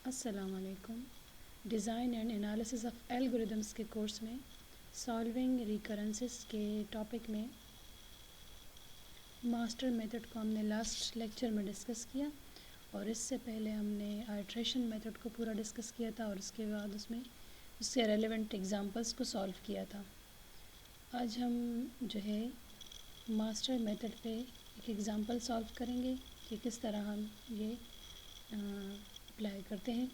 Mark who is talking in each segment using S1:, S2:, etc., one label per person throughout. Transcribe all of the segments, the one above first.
S1: अस्सलामुअलैकुम। Design and analysis of algorithms के course में सॉल्विंग रिकरेंसेस के टॉपिक में मास्टर मेथड को हमने लास्ट लेक्चर में डिस्कस किया और इससे पहले हमने आइट्रेशन मेथड को पूरा डिस्कस किया था और उसके बाद उसके रेलेवेंट एग्जांपल्स को सॉल्व किया था। आज हम जो है मास्टर मेथड पे एक एग्ज़ाम्पल सॉल्व करेंगे कि किस तरह हम ये अप्लाई करते हैं।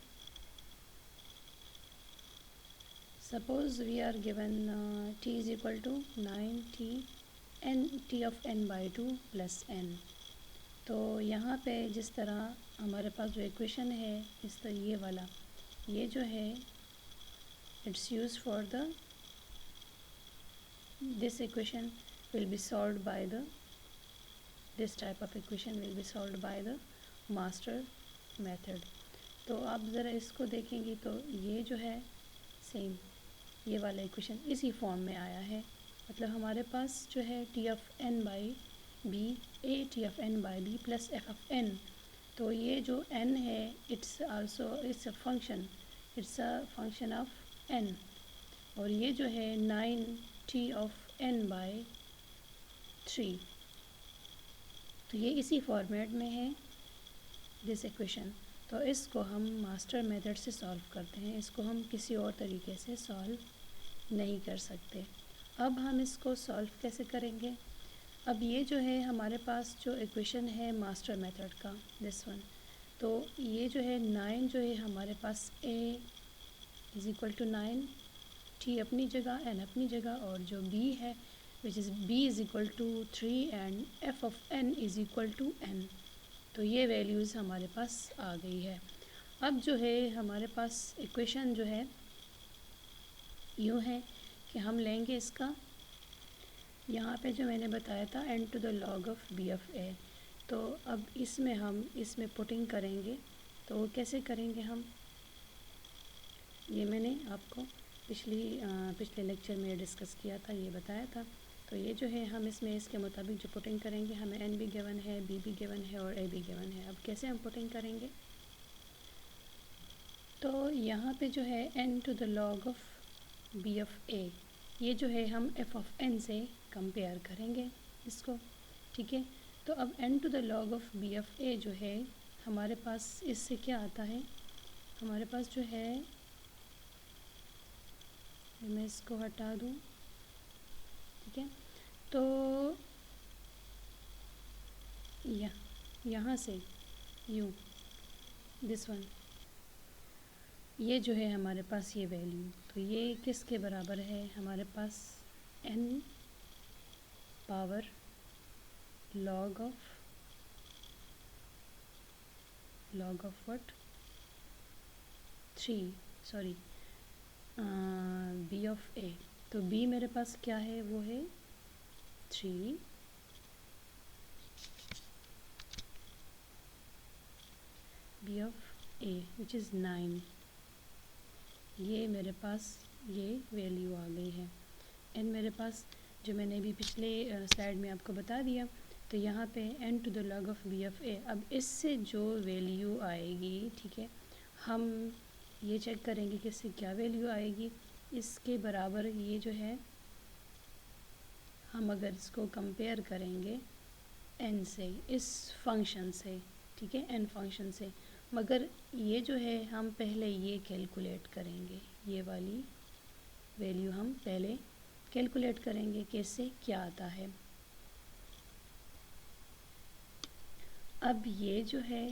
S1: Suppose we are given t is equal to 9t n t of n by 2 plus n। तो यहाँ पे जिस तरह हमारे पास जो इक्वेशन है इस तरह ये वाला ये जो है it's use for the this equation will be solved by the this type of equation will be solved by the master method. तो आप ज़रा इसको देखेंगे तो ये जो है सेम ये वाला इक्वेशन इसी फॉर्म में आया है। मतलब हमारे पास जो है T of n by b a T of n by b plus f of n. तो ये जो एन है it's a function of n और ये जो है 9t ऑफ एन बाई 3। तो ये इसी फॉर्मेट में है दिस इक्वेशन। तो इसको हम मास्टर मेथड से सॉल्व करते हैं, इसको हम किसी और तरीके से सॉल्व नहीं कर सकते। अब हम इसको सॉल्व कैसे करेंगे? अब ये जो है हमारे पास जो इक्वेशन है मास्टर मेथड का दिस वन, तो ये जो है 9 जो है हमारे पास a is equal to 9 t अपनी जगह n अपनी जगह और जो b है which is b is equal to 3 and f of n is equal to n। तो ये वैल्यूज़ हमारे पास आ गई है। अब जो है हमारे पास इक्वेशन जो है यूँ है कि हम लेंगे इसका यहाँ पे जो मैंने बताया था n to the log of b of a। तो अब इसमें पुटिंग करेंगे तो कैसे करेंगे हम, ये मैंने आपको पिछले लेक्चर में डिस्कस किया था, ये बताया था। तो ये जो है हम इसमें इसके मुताबिक जो पुटिंग करेंगे हमें n भी गिवन है b भी गिवन है और a भी गिवन है। अब कैसे हम पुटिंग करेंगे, तो यहाँ पे जो है n to the log of b of a ये जो है हम f ऑफ n से कंपेयर करेंगे इसको, ठीक है। तो अब n to the log of b of a जो है हमारे पास इससे क्या आता है, हमारे पास जो है मैं इसको हटा दूँ, ठीक है। तो यहाँ से यू दिस वन ये जो है हमारे पास ये वैल्यू, तो ये किसके बराबर है, हमारे पास n power log of what 3 sorry b of a। तो b मेरे पास क्या है, वो है 3 b of a which is 9। ये मेरे पास ये वैल्यू आ गई है। n मेरे पास जो मैंने अभी पिछले स्लाइड में आपको बता दिया, तो यहाँ पे n to the log of b of a। अब इससे जो वैल्यू आएगी, ठीक है, हम ये चेक करेंगे कि इससे क्या वैल्यू आएगी। इसके बराबर ये जो है हम अगर इसको कंपेयर करेंगे n से, इस फंक्शन से, ठीक है, n फंक्शन से, मगर ये जो है हम पहले ये कैलकुलेट करेंगे, ये वाली वैल्यू हम पहले कैलकुलेट करेंगे कि इससे क्या आता है। अब ये जो है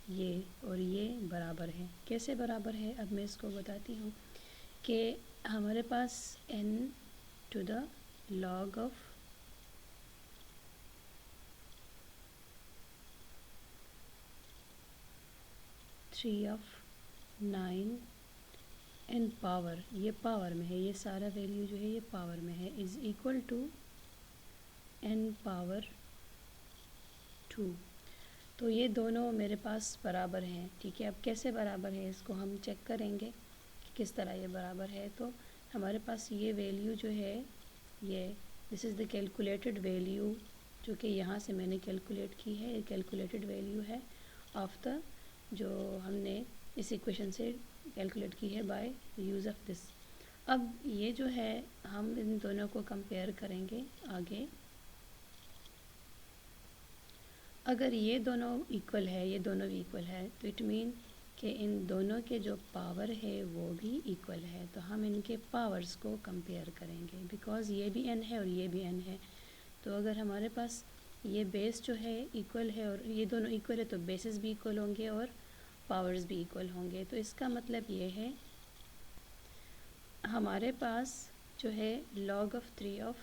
S1: ये और ये बराबर है, कैसे बराबर है, अब मैं इसको बताती हूँ कि हमारे पास n to the log of three of 9 n power, ये पावर में है, ये सारा वैल्यू जो है ये पावर में है, is equal to n power 2। तो ये दोनों मेरे पास बराबर हैं, ठीक है। अब कैसे बराबर है इसको हम चेक करेंगे कि किस तरह ये बराबर है। तो हमारे पास ये वैल्यू जो है ये this is the calculated value जो कि यहाँ से मैंने कैलकुलेट की है, ये कैलकुलेटेड वैल्यू है ऑफ द जो हमने इस इक्वेशन से कैलकुलेट की है बाय यूज़ ऑफ दिस। अब ये जो है हम इन दोनों को कंपेयर करेंगे आगे। अगर ये दोनों इक्वल है, ये दोनों भी इक्वल है, तो इट मीन कि इन दोनों के जो पावर है वो भी इक्वल है। तो हम इनके पावर्स को कंपेयर करेंगे, बिकॉज़ ये भी n है और ये भी n है। तो अगर हमारे पास ये बेस जो है इक्वल है और ये दोनों इक्वल है, तो बेसिस भी इक्वल होंगे और पावर्स भी इक्वल होंगे। तो इसका मतलब ये है हमारे पास जो है log ऑफ 3 ऑफ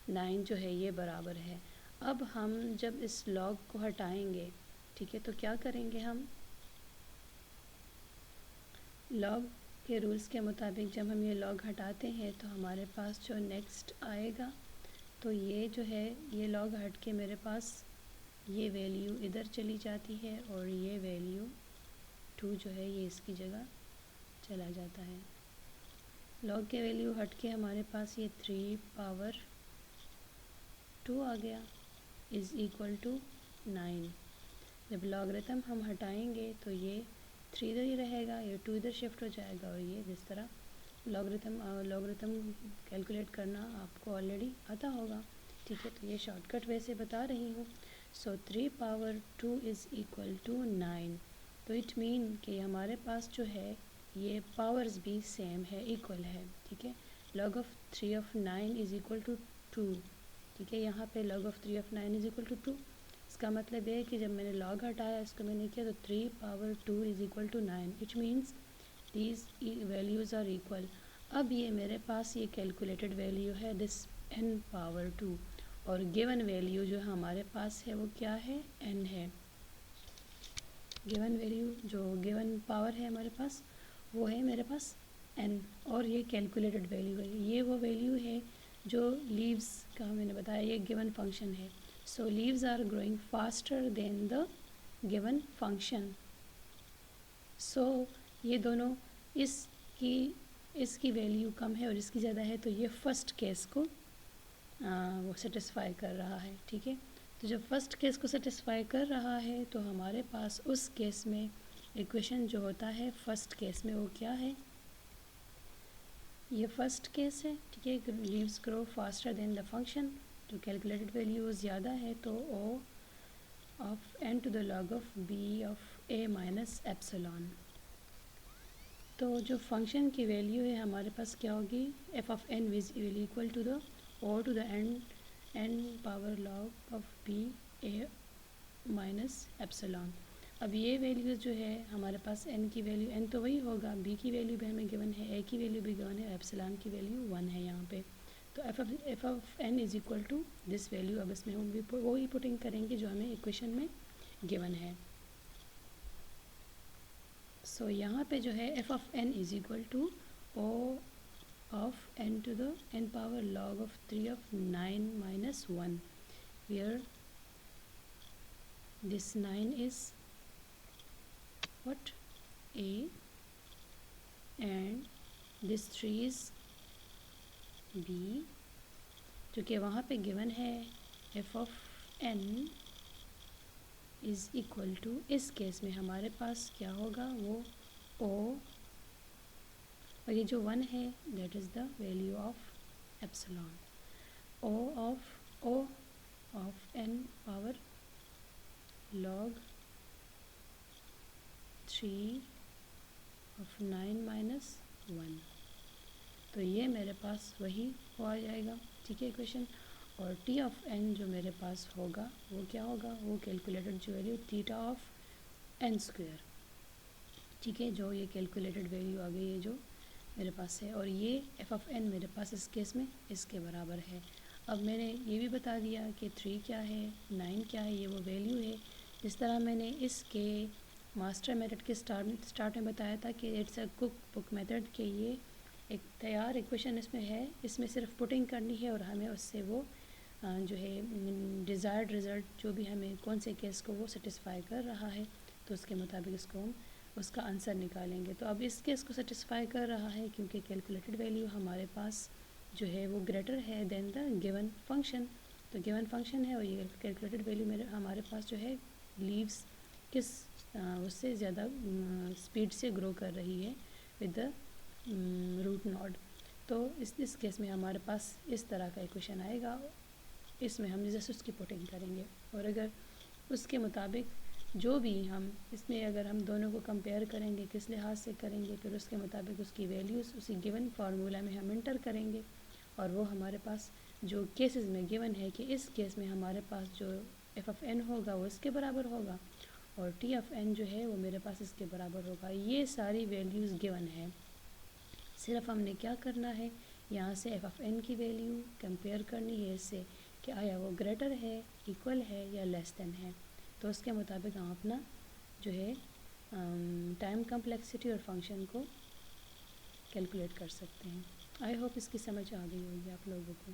S1: 9 जो है ये बराबर है। अब हम जब इस log को हटाएंगे, ठीक है, तो क्या करेंगे हम log के रूल्स के मुताबिक जब हम ये log हटाते हैं तो हमारे पास जो नेक्स्ट आएगा, तो ये जो है ये log हट के मेरे पास ये वैल्यू इधर चली जाती है और ये वैल्यू 2 जो है ये इसकी जगह चला जाता है। log के वैल्यू हट के हमारे पास ये 3 पावर 2 आ गया इज़ इक्वल टू 9। जब लॉगरिथम हम हटाएंगे तो ये 3 इधर ही रहेगा, ये 2 इधर शिफ्ट हो जाएगा और ये जिस तरह लॉगरिथम कैलकुलेट करना आपको ऑलरेडी आता होगा, ठीक है। तो ये शॉर्टकट वैसे बता रही हूँ। सो 3 पावर 2 इज़ इक्वल टू 9। तो इट मीन कि हमारे पास जो है ये पावर्स भी सेम है, इक्वल है, ठीक है। log of 3 of 9 is equal to 2, ठीक है। यहाँ पे log of 3 of 9 is equal to 2। इसका मतलब ये है कि जब मैंने log हटाया, इसको मैंने किया, तो 3 power 2 is equal to 9, it means these values are equal. अब ये मेरे पास ये कैलकुलेटेड वैल्यू है दिस n पावर 2, और गिवन वैल्यू जो हमारे पास है वो क्या है, n है। गिवन वैल्यू जो गिवन पावर है हमारे पास वो है मेरे पास n, और ये कैलकुलेटेड वैल्यू है, ये वो वैल्यू है जो लीव्स का मैंने बताया, ये गिवन फंक्शन है। So leaves are growing faster than the given function. So ये दोनों इसकी वैल्यू कम है और इसकी ज़्यादा है, तो ये फर्स्ट केस को वो सेटिस्फाई कर रहा है, ठीक है। तो जब फर्स्ट केस को सेटिस्फाई कर रहा है तो हमारे पास उस केस में इक्वेशन जो होता है फर्स्ट केस में वो क्या है, ये फर्स्ट केस है, ठीक है। Leaves grow faster than the function, जो कैलकुलेटेड वैल्यू ज़्यादा है, तो O of n to the log of b of a minus epsilon. तो जो फंक्शन की वैल्यू है हमारे पास क्या होगी, f of n will equal to the o to the n power log of b a minus epsilon. अब ये values जो है हमारे पास n की वैल्यू, n तो वही होगा, b की वैल्यू भी हमें गिवन है, a की वैल्यू भी गिवन है, एप्सिलॉन की वैल्यू 1 है यहाँ पे। तो f of n is equal to this value, अब इसमें हम भी वो ही पुटिंग करेंगे जो हमें इक्वेशन में गिवन है। सो यहाँ पे जो है f of n is equal to o of n to the n power log of 3 of 9 minus 1, where this 9 is what, a, and this 3 is b, जो कि वहाँ पे गिवन है f of n is equal to, इस case में हमारे पास क्या होगा, वो o, और ये जो 1 है that is the value of epsilon. o of n power log 3 of 9 minus 1, तो ये मेरे पास वही हो आ जाएगा, ठीक है, इक्वेशन। और t ऑफ n जो मेरे पास होगा वो क्या होगा, वो कैलकुलेटेड जो value theta of n square, ठीक है, जो ये कैलकुलेटेड वैल्यू आ गई है जो मेरे पास है, और ये f ऑफ n मेरे पास इस केस में इसके बराबर है। अब मैंने ये भी बता दिया कि 3 क्या है, 9 क्या है, ये वो वैल्यू है। जिस तरह मैंने इसके मास्टर मेथड के स्टार्ट में बताया था कि it's a cook book method, के ये एक तैयार इक्वेशन इसमें है, इसमें सिर्फ पुटिंग करनी है और हमें उससे वो जो है डिज़ायर्ड रिज़ल्ट जो भी हमें कौन से केस को वो सेटिस्फाई कर रहा है, तो उसके मुताबिक इसको हम उसका आंसर निकालेंगे। तो अब इस केस को सेटिस्फाई कर रहा है क्योंकि कैलकुलेटेड वैल्यू हमारे पास जो है वो ग्रेटर है देन द गिवन फंक्शन। तो गिवन फंक्शन है और ये कैलकुलेटेड वैल्यू मेरे हमारे पास जो है लीव्स किस उससे ज़्यादा स्पीड से ग्रो कर रही है विद द रूट नोड। तो इस केस में हमारे पास इस तरह का इक्वेशन आएगा, इसमें हम जस्ट उसकी पुटिंग करेंगे, और अगर उसके मुताबिक जो भी हम इसमें अगर हम दोनों को कंपेयर करेंगे किस लिहाज से करेंगे, फिर उसके मुताबिक उसकी वैल्यूज़ उसी गिवन फार्मूला में हम इंटर करेंगे, और वो हमारे पास जो केसेस में गिवन है कि इस केस में हमारे पास जो एफ ऑफ एन होगा वो इसके बराबर होगा, और टी ऑफ एन जो है वो मेरे पास इसके बराबर होगा। ये सारी वैल्यूज़ गिवन है, सिर्फ हमने क्या करना है, यहाँ से एफ ऑफ एन की वैल्यू कंपेयर करनी है इससे कि आया वो ग्रेटर है, इक्वल है या लेस देन है। तो उसके मुताबिक हम अपना जो है टाइम कम्प्लेक्सिटी और फंक्शन को कैलकुलेट कर सकते हैं। आई होप इसकी समझ आ गई होगी आप लोगों को।